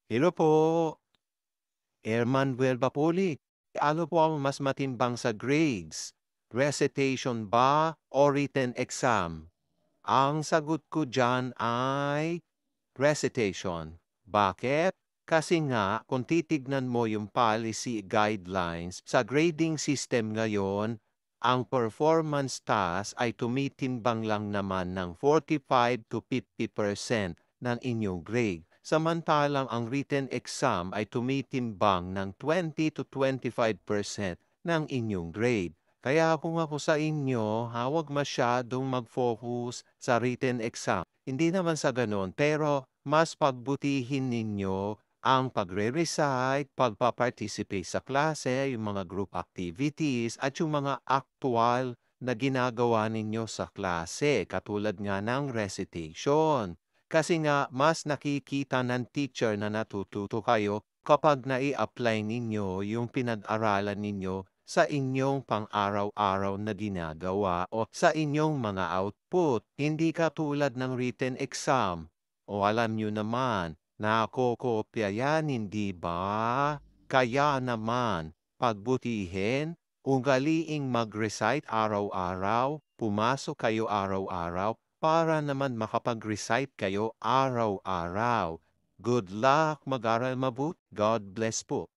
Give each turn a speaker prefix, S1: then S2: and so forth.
S1: Hello po, Ermanuel Bapoli. Ano po ang mas matimbang sa grades? Recitation ba o written exam? Ang sagot ko dyan ay recitation. Bakit? Kasi nga, kung titignan mo yung policy guidelines sa grading system ngayon, ang performance task ay tumitimbang lang naman ng 45 to 50% ng inyong grade. Samantalang ang written exam ay tumitimbang ng 20 to 25% ng inyong grade. Kaya kung ako sa inyo, huwag masyadong mag-focus sa written exam. Hindi naman sa gano'n, pero mas pagbutihin ninyo ang pagre-recite, pagpa-participate sa klase, yung mga group activities, at yung mga actual na ginagawa ninyo sa klase, katulad nga ng recitation. Kasi nga, mas nakikita ng teacher na natututo kayo kapag nai-apply ninyo yung pinag-aralan ninyo sa inyong pang-araw-araw na ginagawa o sa inyong mga output. Hindi katulad ng written exam. O alam nyo naman, nakokopya yan, hindi ba? Kaya naman, pagbutihin, ugaliing mag-recite araw-araw, pumasok kayo araw-araw, para naman makapag-recite kayo araw-araw. Good luck, mag-aral mabuti. God bless po.